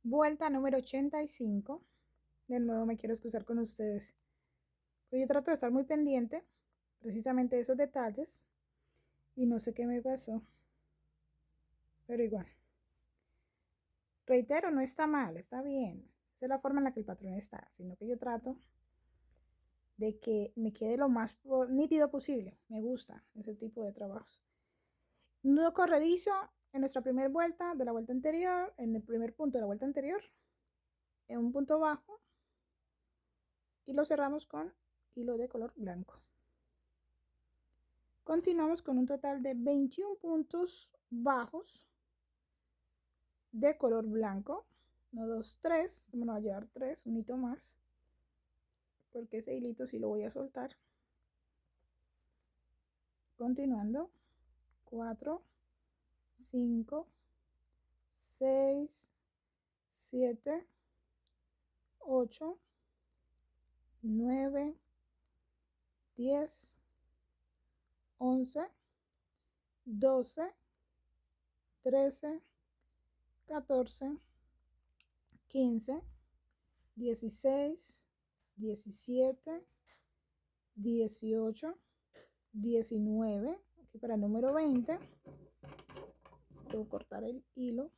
Vuelta número 85. De nuevo me quiero excusar con ustedes. Pues yo trato de estar muy pendiente precisamente de esos detalles y no sé qué me pasó, pero igual. Reitero, no está mal, está bien. Esa es la forma en la que el patrón está, sino que yo trato de que me quede lo más nítido posible. Me gusta ese tipo de trabajos. Nudo corredizo en nuestra primera vuelta de la vuelta anterior, en el primer punto de la vuelta anterior, en un punto bajo, y lo cerramos con hilo de color blanco. Continuamos con un total de 21 puntos bajos de color blanco. 1, 2, 3. Me lo voy a llevar 3, un hito más, porque ese hilito sí lo voy a soltar. Continuando. 4, 5, 6, 7, 8, 9, 10, 11, 12, 13, 14, 15, 16, 17, 18, 19. Aquí para el número 20 debo cortar el hilo.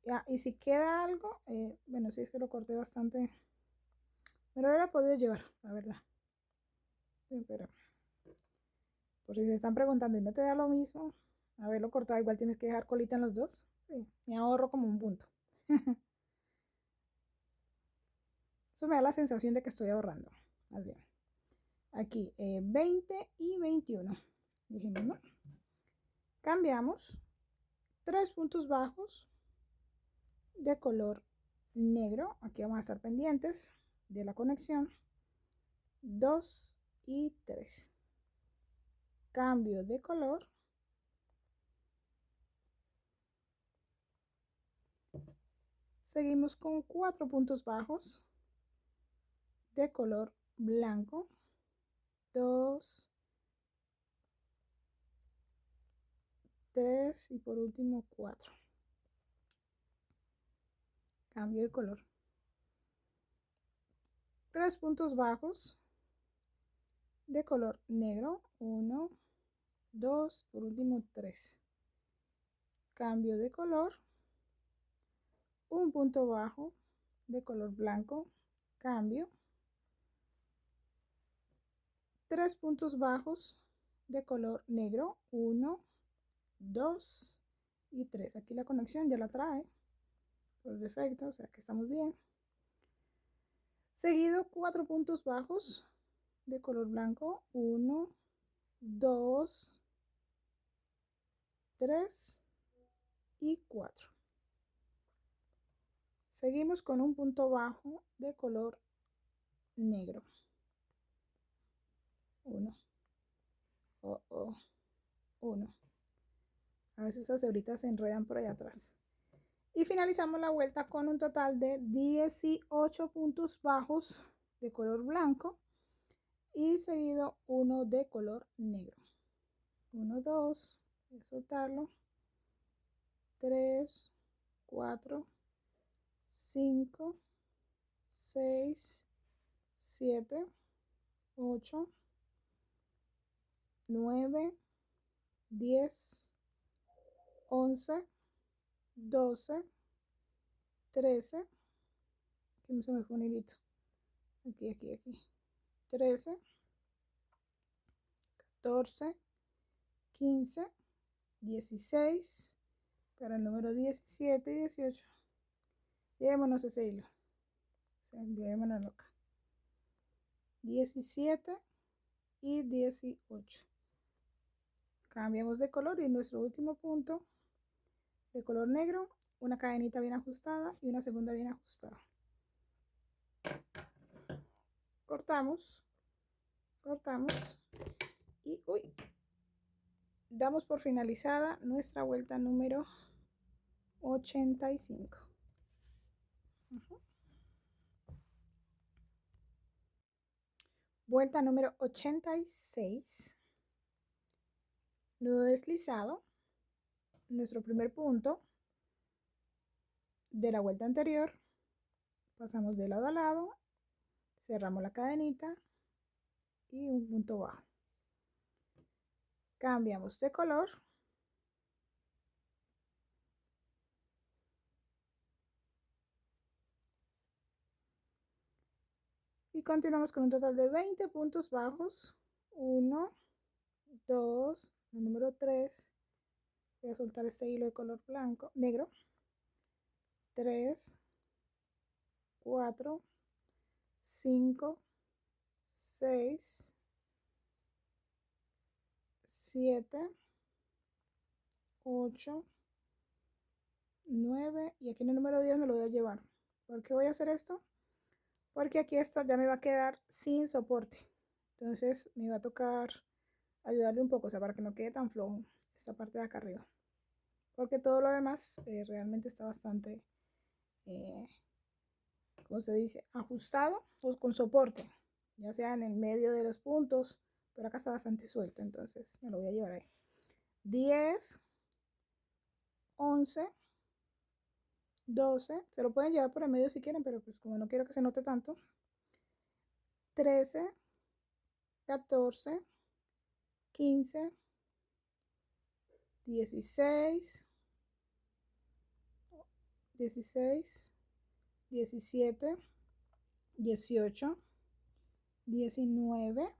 Ya, y si queda algo, bueno, si es que lo corté bastante, me lo hubiera podido llevar, la verdad. Sí, pero por si se están preguntando y no te da lo mismo haberlo cortado, igual tienes que dejar colita en los dos. Sí, me ahorro como un punto. Eso me da la sensación de que estoy ahorrando, más bien. Aquí 20 y 21. Dijimos, ¿no? Cambiamos 3 puntos bajos de color negro. Aquí vamos a estar pendientes de la conexión. 2 y 3. Cambio de color. Seguimos con 4 puntos bajos de color blanco. 2, 3 y por último 4. Cambio de color. 3 puntos bajos de color negro. 1, 2, por último 3. Cambio de color. Un punto bajo de color blanco. Cambio. 3 puntos bajos de color negro. 1, 2 y 3. Aquí la conexión ya la trae por defecto, o sea que estamos bien. Seguido 4 puntos bajos de color blanco. 1, 2, 3 y 4. Seguimos con un punto bajo de color negro. 1. 1. A veces esas hebritas se enredan por allá atrás. Y finalizamos la vuelta con un total de 18 puntos bajos de color blanco y seguido uno de color negro. 1, 2, voy a soltarlo. 3, 4, 5, 6, 7, 8, 9, 10, 11, 12, 13. Aquí se me fue un hilito. Aquí. 13, 14, 15, 16, para el número 17 y 18. Llevémonos ese hilo. Llevémonos acá. 17 y 18. Cambiamos de color y nuestro último punto de color negro, una cadenita bien ajustada y una segunda bien ajustada. Cortamos y damos por finalizada nuestra vuelta número 85. Vuelta número 86. Nudo deslizado. nuestro primer punto de la vuelta anterior, pasamos de lado a lado, cerramos la cadenita y un punto bajo. Cambiamos de color. Y continuamos con un total de 20 puntos bajos. 1, 2, el número 3. Voy a soltar este hilo de color blanco, negro. 3, 4, 5, 6, 7, 8, 9 y aquí en el número 10 me lo voy a llevar. ¿Por qué voy a hacer esto? Porque aquí esto ya me va a quedar sin soporte. Entonces me va a tocar ayudarle un poco, o sea, para que no quede tan flojo esta parte de acá arriba. Porque todo lo demás realmente está bastante, ¿cómo se dice? Ajustado, pues con soporte, ya sea en el medio de los puntos, pero acá está bastante suelto, entonces me lo voy a llevar ahí. 10, 11, 12, se lo pueden llevar por el medio si quieren, pero pues como no quiero que se note tanto. 13, 14, 15, 16, 16, 17, 18, 19,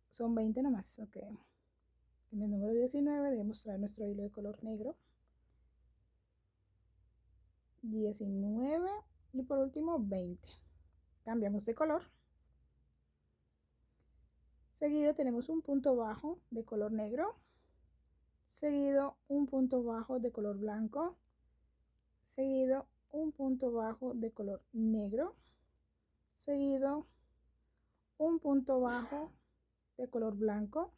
son 20 nomás, ok. En el número 19 debemos traer nuestro hilo de color negro. 19 y por último 20. Cambiamos de color. Seguido tenemos un punto bajo de color negro. Seguido un punto bajo de color blanco. Seguido un punto bajo de color negro. Seguido un punto bajo de color blanco.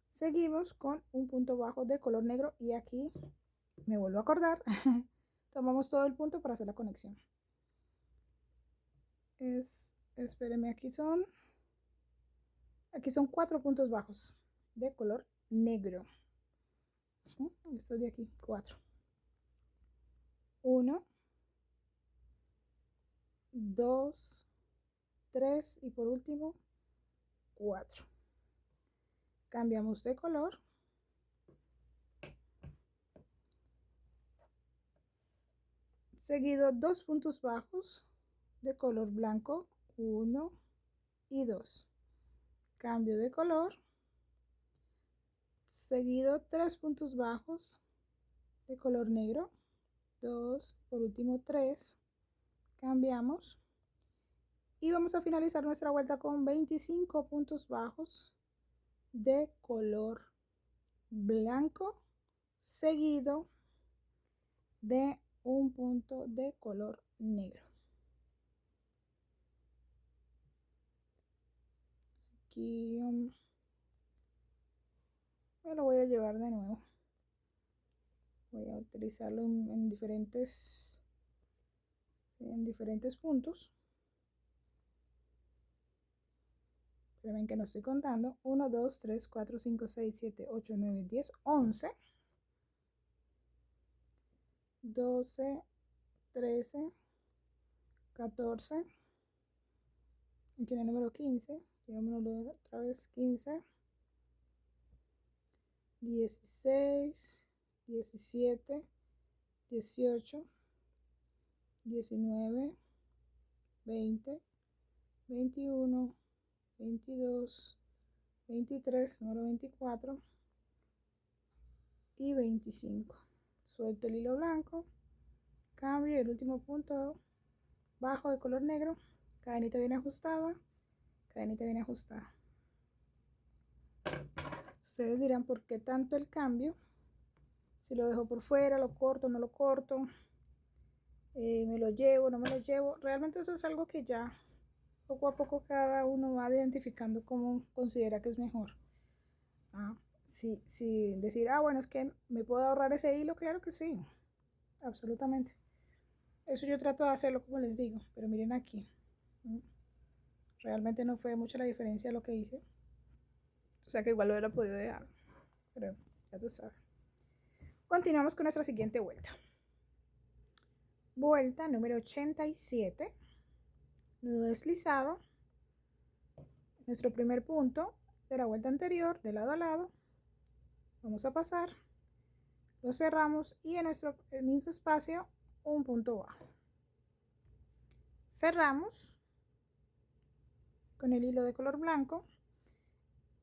Seguimos con un punto bajo de color negro y aquí me vuelvo a acordar. Tomamos todo el punto para hacer la conexión. Espérenme, aquí son 4 puntos bajos de color negro. Estos de aquí, 4. 1, 2, 3 y por último 4. Cambiamos de color. Seguido 2 puntos bajos de color blanco, 1 y 2. Cambio de color. Seguido 3 puntos bajos de color negro, 2, por último 3. Cambiamos. Y vamos a finalizar nuestra vuelta con 25 puntos bajos de color blanco, seguido de un punto de color negro. Aquí me lo voy a llevar de nuevo. Voy a utilizarlo en diferentes puntos. Pero ven que no estoy contando. 1, 2, 3, 4, 5, 6, 7, 8, 9, 10, 11, 12, 13, 14. Aquí en el número 15. Llevámonos otra vez 15. 16, 17, 18, 19, 20, 21, 22, 23, número 24 y 25. Suelto el hilo blanco, cambio el último punto bajo de color negro, cadenita bien ajustada, cadenita bien ajustada. Ustedes dirán por qué tanto el cambio, si lo dejo por fuera, lo corto, no lo corto, me lo llevo, no me lo llevo. Realmente eso es algo que ya poco a poco cada uno va identificando cómo considera que es mejor. Sí, decir, bueno, es que me puedo ahorrar ese hilo, claro que sí, absolutamente. Eso yo trato de hacerlo como les digo, pero miren aquí. Realmente no fue mucha la diferencia de lo que hice. O sea que igual lo hubiera podido dejar. Pero ya tú sabes. Continuamos con nuestra siguiente vuelta. Vuelta número 87, nudo deslizado, nuestro primer punto de la vuelta anterior, de lado a lado, vamos a pasar, lo cerramos y en nuestro mismo espacio un punto bajo. Cerramos con el hilo de color blanco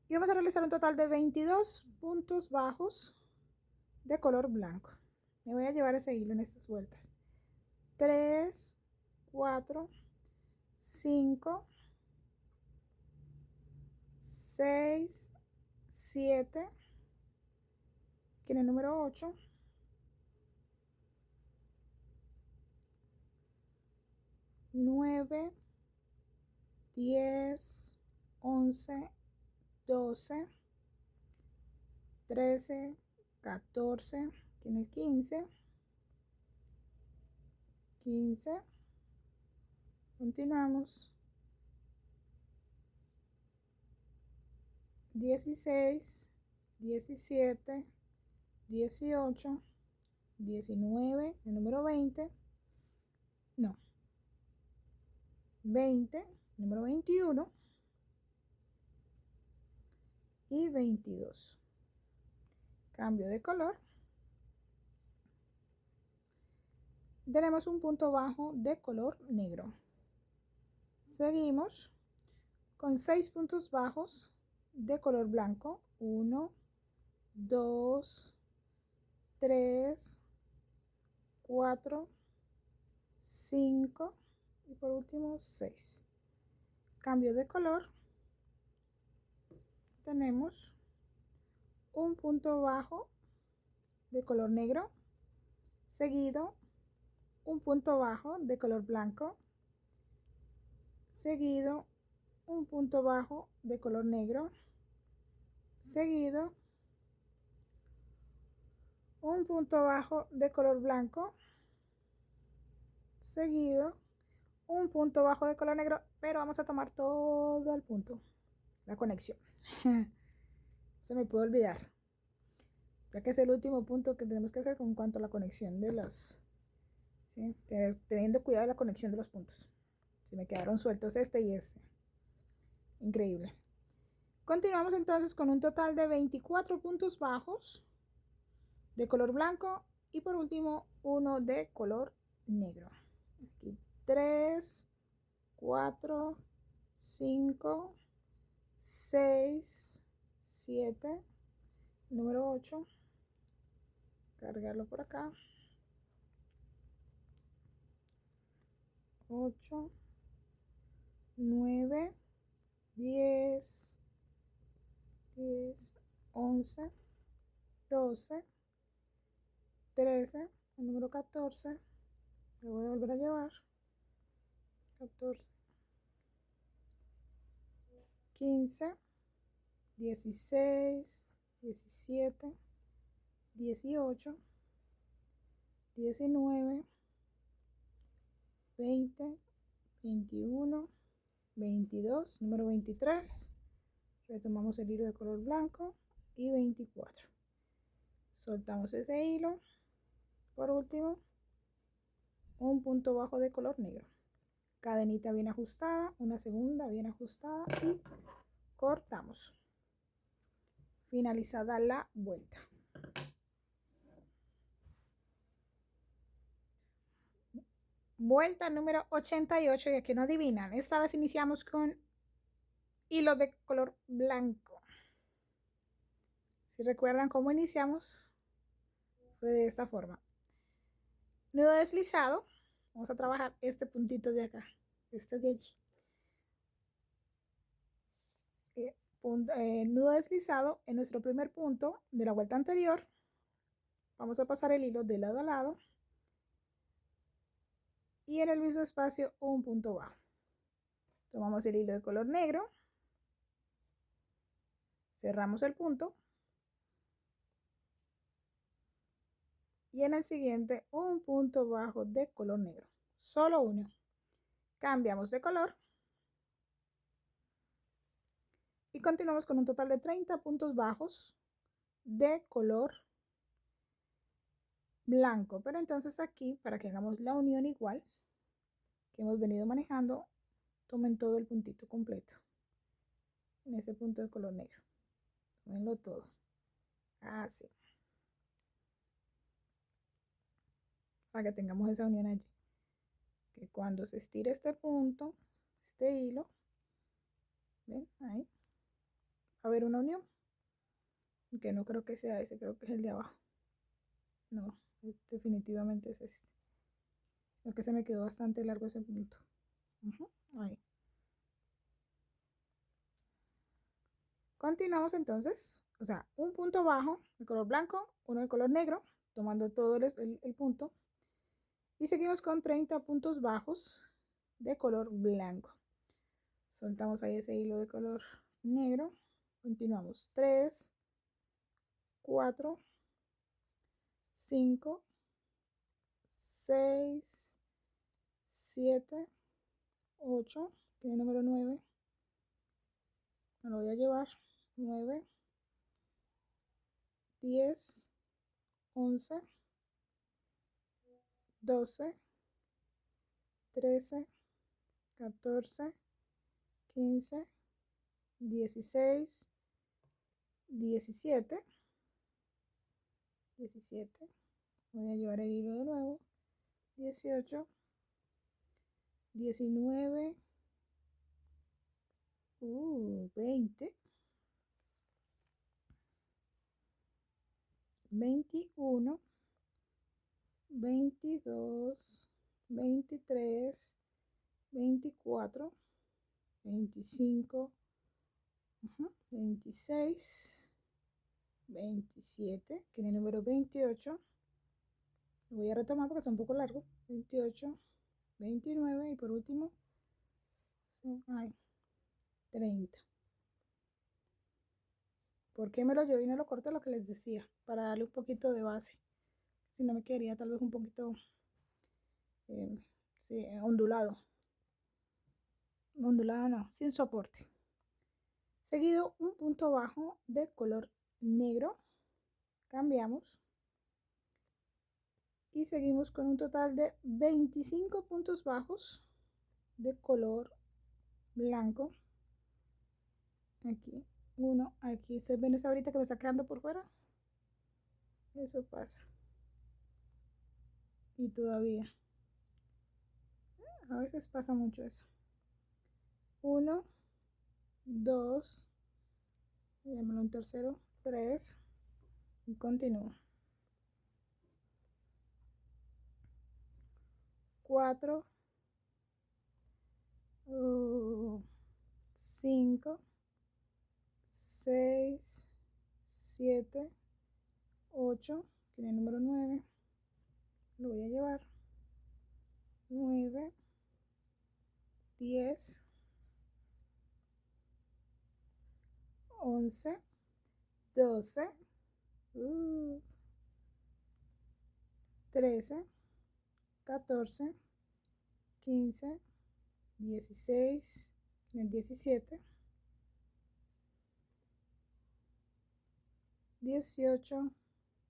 y vamos a realizar un total de 22 puntos bajos de color blanco. Me voy a llevar ese hilo en estas vueltas. 3, 4, 5, 6, 7, aquí en el número 8, 9, 10, 11, 12, 13, 14, aquí en el 15, 15, continuamos, 16, 17, 18, 19, el número 20, no, 20, número 21 y 22. Cambio de color. Tenemos un punto bajo de color negro. Seguimos con 6 puntos bajos de color blanco. 1, 2, 3, 4, 5 y por último 6. Cambio de color. Tenemos un punto bajo de color negro, seguido un punto bajo de color blanco, seguido un punto bajo de color negro, seguido un punto bajo de color blanco, seguido un punto bajo de color negro, pero vamos a tomar todo el punto, la conexión. Se me puede olvidar, ya que es el último punto que tenemos que hacer con cuanto a la conexión de los, ¿sí? Teniendo cuidado de la conexión de los puntos. Se me quedaron sueltos este y este. Increíble. Continuamos entonces con un total de 24 puntos bajos de color blanco y por último uno de color negro. Aquí 3, 4, 5, 6, 7, número 8. Cargarlo por acá. 8, 9, 10, 10, 11, 12, 13, el número 14, lo voy a volver a llevar, 14, 15, 16, 17, 18, 19, 20, 21, 22, número 23, retomamos el hilo de color blanco y 24. Soltamos ese hilo. Por último, un punto bajo de color negro. Cadenita bien ajustada, una segunda bien ajustada y cortamos. Finalizada la vuelta. Vuelta número 88 y aquí no adivinan. Esta vez iniciamos con hilo de color blanco. Si recuerdan cómo iniciamos, fue de esta forma. Nudo deslizado. Vamos a trabajar este puntito de acá, este de allí. Nudo deslizado en nuestro primer punto de la vuelta anterior. Vamos a pasar el hilo de lado a lado y en el mismo espacio un punto bajo. Tomamos el hilo de color negro, cerramos el punto y en el siguiente un punto bajo de color negro, solo uno. Cambiamos de color y continuamos con un total de 30 puntos bajos de color blanco. Pero entonces aquí, para que hagamos la unión igual que hemos venido manejando, tomen todo el puntito completo en ese punto de color negro. Tómenlo todo. Así. Para que tengamos esa unión allí. Que cuando se estire este punto, este hilo, ¿ven? Ahí. Va a haber una unión. Que no creo que sea ese, creo que es el de abajo. No, definitivamente es este. Lo que se me quedó bastante largo ese punto. Ahí. Continuamos entonces, o sea, un punto bajo de color blanco, uno de color negro, tomando todo el punto. Y seguimos con 30 puntos bajos de color blanco. Soltamos ahí ese hilo de color negro. Continuamos. 3, 4, 5, 6, 7, 8, que es el número 9. Me lo voy a llevar. 9, 10, 11, 12, 13, 14, 15, 16, 17, 17. Voy a llevar el hilo de nuevo. 18, 19, 20, 21, 22, 23, 24, 25, 26, 27, que es el número 28. Lo voy a retomar porque está un poco largo. 28, 29 y por último, 30. ¿Por qué me lo llevo y no lo corto? Lo que les decía, para darle un poquito de base. Si no me quedaría tal vez un poquito sí, ondulado. Ondulado no, sin soporte. Seguido un punto bajo de color negro. Cambiamos. Y seguimos con un total de 25 puntos bajos de color blanco. Aquí, uno, aquí. ¿Ustedes ven esa varita que me está quedando por fuera? Eso pasa. Y todavía. A veces pasa mucho eso. 1, 2, llamémoslo un tercero, 3 y continúo. 4, 5, 6, 7, 8, que es el número 9, lo voy a llevar. 9, 10, 11, 12, 13, 14, 15, 16, 17, 18,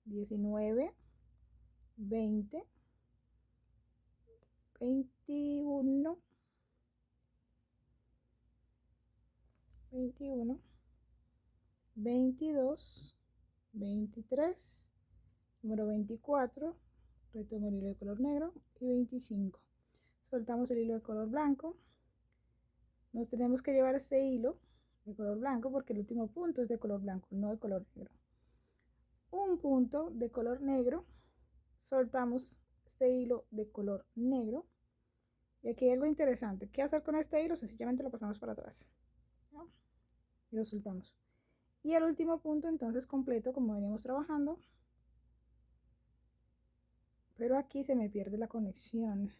19, 20, 21, 21, 22, 23, número 24, retomo el hilo de color negro y 25. Soltamos el hilo de color blanco. Nos tenemos que llevar este hilo de color blanco porque el último punto es de color blanco, no de color negro. Un punto de color negro. Soltamos este hilo de color negro. Y aquí hay algo interesante. ¿Qué hacer con este hilo? Sencillamente lo pasamos para atrás, ¿no? Y lo soltamos. Y el último punto entonces completo como veníamos trabajando. Pero aquí se me pierde la conexión.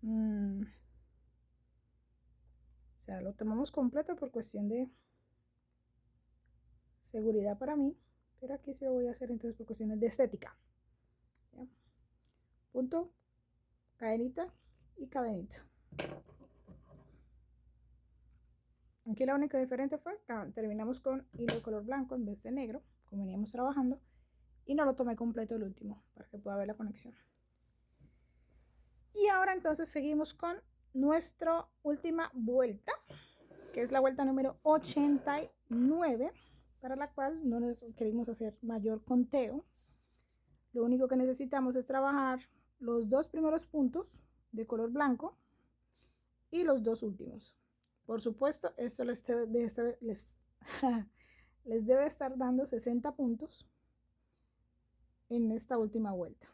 O sea, lo tomamos completo por cuestión de seguridad para mí. Pero aquí sí lo voy a hacer entonces por cuestiones de estética. ¿Ya? Punto, cadenita y cadenita. Aquí la única diferencia fue que terminamos con hilo de color blanco en vez de negro, como veníamos trabajando, y no lo tomé completo el último para que pueda ver la conexión. Y ahora entonces seguimos con nuestra última vuelta, que es la vuelta número 89, para la cual no queremos hacer mayor conteo. Lo único que necesitamos es trabajar los dos primeros puntos de color blanco y los dos últimos. Por supuesto, esto les debe estar dando 60 puntos en esta última vuelta.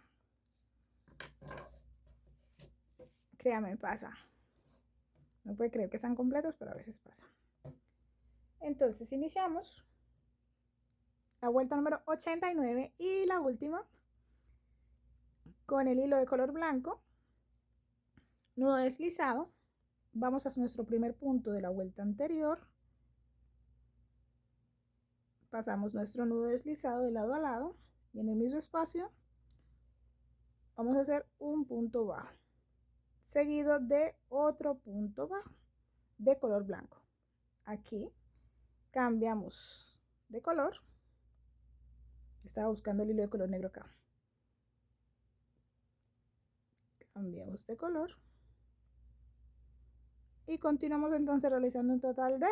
Créame, pasa. No puede creer que están completos, pero a veces pasa. Entonces iniciamos la vuelta número 89 y la última con el hilo de color blanco, nudo deslizado. Vamos a nuestro primer punto de la vuelta anterior. Pasamos nuestro nudo deslizado de lado a lado y en el mismo espacio vamos a hacer un punto bajo, seguido de otro punto bajo de color blanco. Aquí cambiamos de color. Estaba buscando el hilo de color negro acá. Cambiamos de color. Y continuamos entonces realizando un total de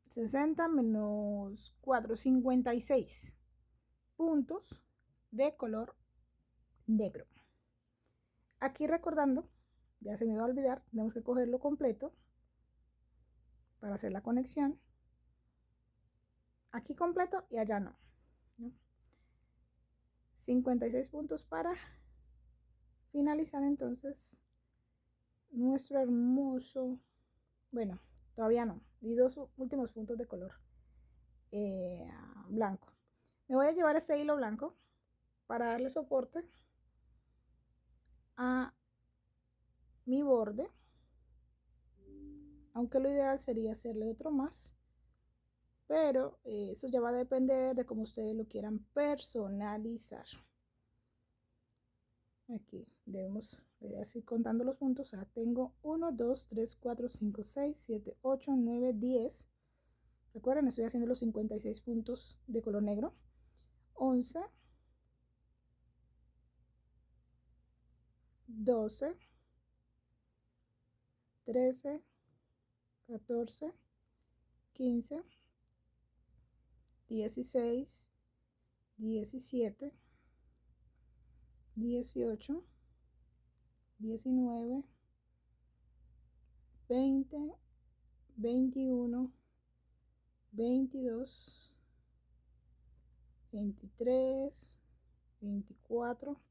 60 menos 4, 56 puntos de color negro. Aquí recordando, ya se me va a olvidar, tenemos que cogerlo completo para hacer la conexión. Aquí completo y allá no. 56 puntos para finalizar entonces nuestro hermoso, bueno, todavía no, y dos últimos puntos de color blanco. Me voy a llevar este hilo blanco para darle soporte a mi borde, aunque lo ideal sería hacerle otro más, pero eso ya va a depender de cómo ustedes lo quieran personalizar. Aquí debemos así contando los puntos. Tengo 1, 2, 3, 4, 5, 6, 7, 8, 9, 10. Recuerden, estoy haciendo los 56 puntos de color negro. 11, 12, 13, 14, 15, 16, 17, 18, 19, 20, 21, 22, 23, 24,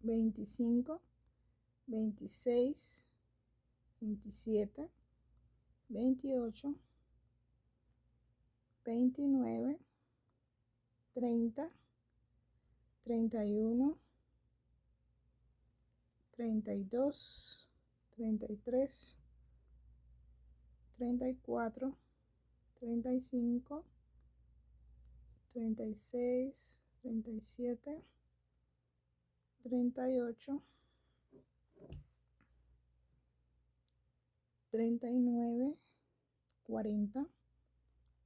25, 26, 27, 28, 29, 30, 31, 32, 33, 34, 35, 36, 37, 38, 39, 40,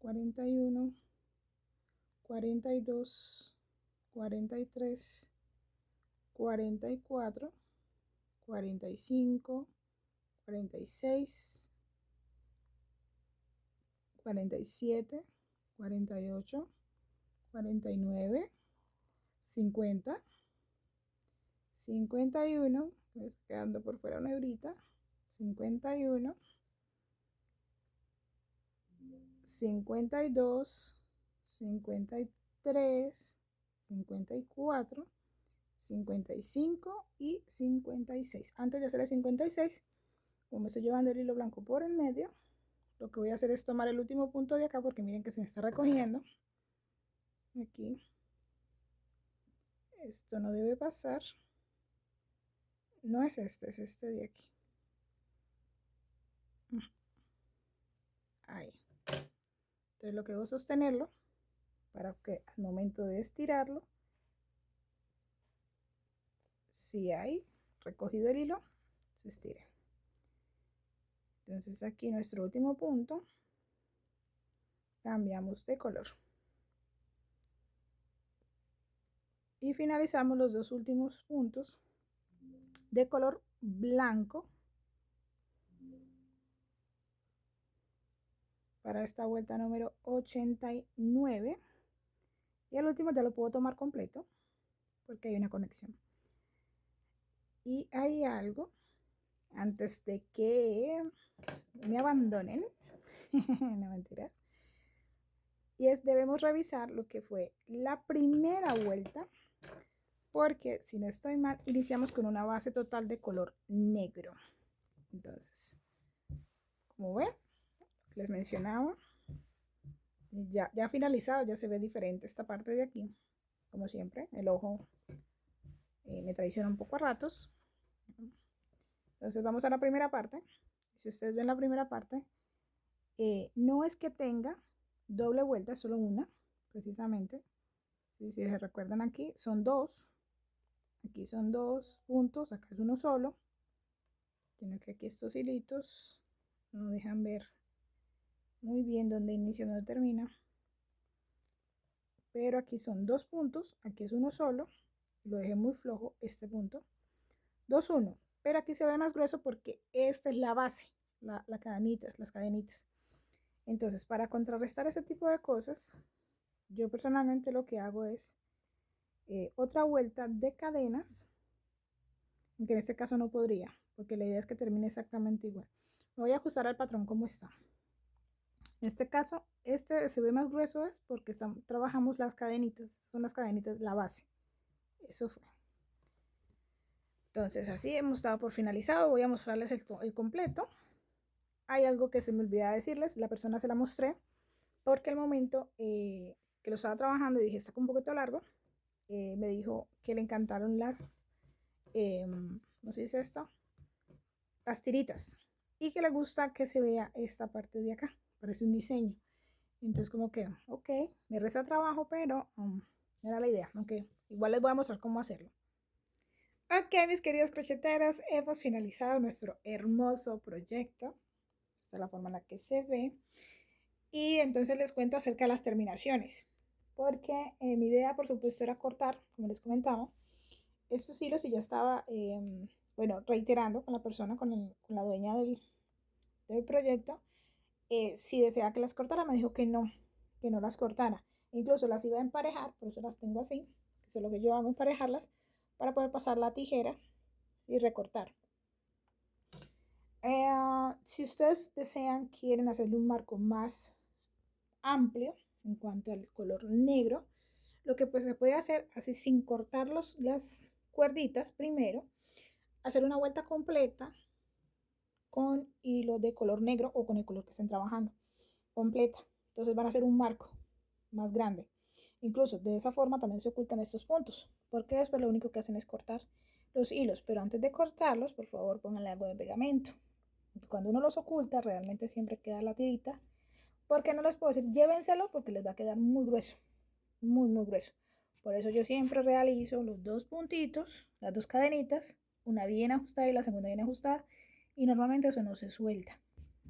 41, 42, 43, 44, 45, 46, 47, 48, 49, 50, 51, me está quedando por fuera una hebrita, 51, 52, 53, 54, 55 y 56. Antes de hacer el 56, como estoy llevando el hilo blanco por el medio, lo que voy a hacer es tomar el último punto de acá, porque miren que se me está recogiendo. Aquí. Esto no debe pasar. No es este, es este de aquí. Ahí. Entonces lo que voy a sostenerlo para que al momento de estirarlo, si hay recogido el hilo, se estire. Entonces aquí nuestro último punto, cambiamos de color. Y finalizamos los dos últimos puntos de color blanco para esta vuelta número 89. Y el último ya lo puedo tomar completo porque hay una conexión. Y hay algo antes de que me abandonen, no mentira, y es debemos revisar lo que fue la primera vuelta, porque si no estoy mal iniciamos con una base total de color negro. Entonces, como ven, les mencionaba, ya finalizado, ya se ve diferente esta parte de aquí. Como siempre, el ojo me traiciona un poco a ratos. Entonces vamos a la primera parte. Si ustedes ven la primera parte, no es que tenga doble vuelta, es solo una, precisamente. Si se recuerdan aquí, son dos. Aquí son dos puntos, acá es uno solo. Tiene que aquí estos hilitos no dejan ver muy bien dónde inicia y dónde termina. Pero aquí son dos puntos, aquí es uno solo. Lo dejé muy flojo este punto. 2, 1. Pero aquí se ve más grueso porque esta es la base, las cadenitas. Entonces, para contrarrestar ese tipo de cosas, yo personalmente lo que hago es otra vuelta de cadenas, aunque en este caso no podría, porque la idea es que termine exactamente igual. Me voy a ajustar al patrón como está. En este caso, este se ve más grueso es porque trabajamos las cadenitas, son las cadenitas, la base. Eso fue. Entonces, así hemos dado por finalizado. Voy a mostrarles el completo. Hay algo que se me olvidaba decirles, la persona se la mostré, porque al momento que lo estaba trabajando y dije, está un poquito largo, me dijo que le encantaron las, ¿cómo se dice esto? Las tiritas. Y que le gusta que se vea esta parte de acá, parece un diseño. Entonces como que, ok, me resta trabajo, pero era la idea, aunque igual les voy a mostrar cómo hacerlo. Ok, mis queridos crocheteros, hemos finalizado nuestro hermoso proyecto. Esta es la forma en la que se ve. Y entonces les cuento acerca de las terminaciones. Porque mi idea, por supuesto, era cortar, como les comentaba, estos hilos y ya estaba, bueno, reiterando con la persona, con la dueña del proyecto. Si deseaba que las cortara, me dijo que no las cortara. Incluso las iba a emparejar, por eso las tengo así, que eso es lo que yo hago, emparejarlas, para poder pasar la tijera y recortar. Si ustedes desean, quieren hacerle un marco más amplio en cuanto al color negro, lo que pues se puede hacer así sin cortar las cuerditas primero, hacer una vuelta completa con hilo de color negro o con el color que estén trabajando, completa. Entonces van a hacer un marco más grande. Incluso de esa forma también se ocultan estos puntos, porque después lo único que hacen es cortar los hilos, pero antes de cortarlos, por favor, pónganle algo de pegamento. Cuando uno los oculta, realmente siempre queda la tirita, porque no les puedo decir llévenselo porque les va a quedar muy grueso, muy grueso. Por eso yo siempre realizo los dos puntitos, las dos cadenitas, una bien ajustada y la segunda bien ajustada, y normalmente eso no se suelta,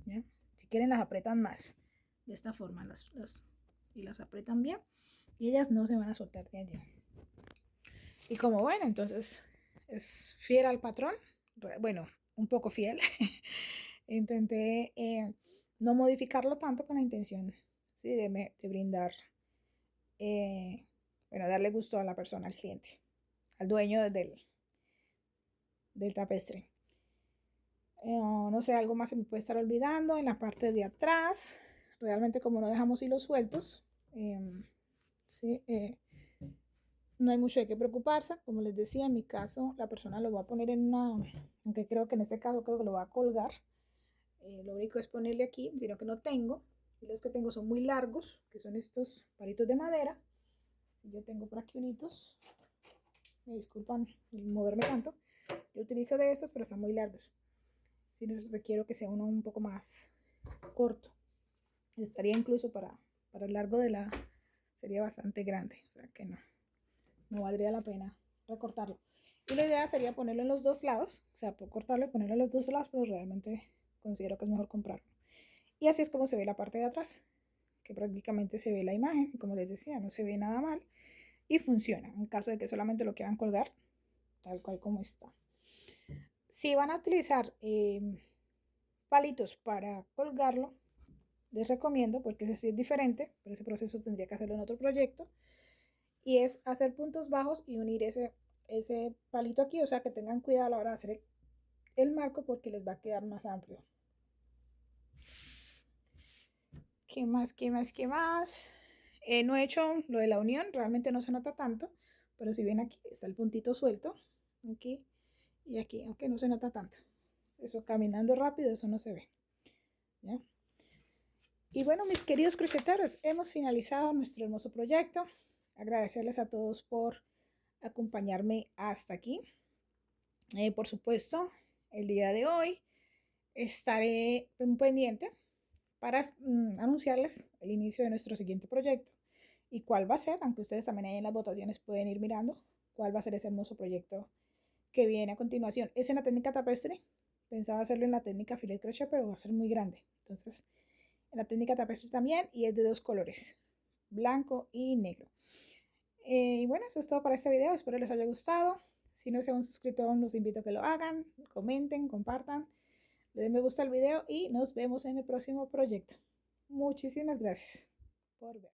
¿ya? Si quieren las apretan más, de esta forma y las apretan bien y ellas no se van a soltar de allí. Y como bueno, entonces es fiel al patrón, bueno, un poco fiel. Intenté no modificarlo tanto con la intención, ¿sí? de brindar, bueno, darle gusto a la persona, al cliente, al dueño del tapestre. No sé, algo más se me puede estar olvidando. En la parte de atrás, realmente como no dejamos hilos sueltos, ¿sí? No hay mucho de qué preocuparse. Como les decía, en mi caso, la persona lo va a poner en una, aunque creo que en este caso creo que lo va a colgar. Lo único es ponerle aquí, sino que no tengo. Y los que tengo son muy largos, que son estos palitos de madera. Yo tengo por aquí unitos. Me disculpan moverme tanto. Yo utilizo de estos, pero están muy largos. Si les requiero que sea uno un poco más corto. Estaría incluso para el largo de la... Sería bastante grande. O sea que no valdría la pena recortarlo. Y la idea sería ponerlo en los dos lados, o sea, cortarlo y ponerlo en los dos lados, pero realmente considero que es mejor comprarlo. Y así es como se ve la parte de atrás, que prácticamente se ve la imagen, y como les decía, no se ve nada mal y funciona, en caso de que solamente lo quieran colgar tal cual como está. Si van a utilizar palitos para colgarlo, les recomiendo, porque ese sí es diferente, pero ese proceso tendría que hacerlo en otro proyecto, y es hacer puntos bajos y unir ese palito aquí, o sea que tengan cuidado a la hora de hacer el marco porque les va a quedar más amplio. ¿Qué más? ¿Qué más? ¿Qué más? No he hecho lo de la unión, realmente no se nota tanto, pero si ven aquí está el puntito suelto, aquí y aquí, aunque no se nota tanto. Eso caminando rápido, eso no se ve. ¿Ya? Y bueno, mis queridos crocheteros, hemos finalizado nuestro hermoso proyecto. Agradecerles a todos por acompañarme hasta aquí. Por supuesto, el día de hoy estaré pendiente para anunciarles el inicio de nuestro siguiente proyecto y cuál va a ser, aunque ustedes también ahí en las votaciones pueden ir mirando cuál va a ser ese hermoso proyecto que viene a continuación. Es en la técnica tapestry, pensaba hacerlo en la técnica filet crochet, pero va a ser muy grande. Entonces, en la técnica tapestry también y es de dos colores, blanco y negro. Y bueno, eso es todo para este video, espero les haya gustado. Si no se han suscrito aún, los invito a que lo hagan, comenten, compartan, le den me gusta al video y nos vemos en el próximo proyecto. Muchísimas gracias por ver.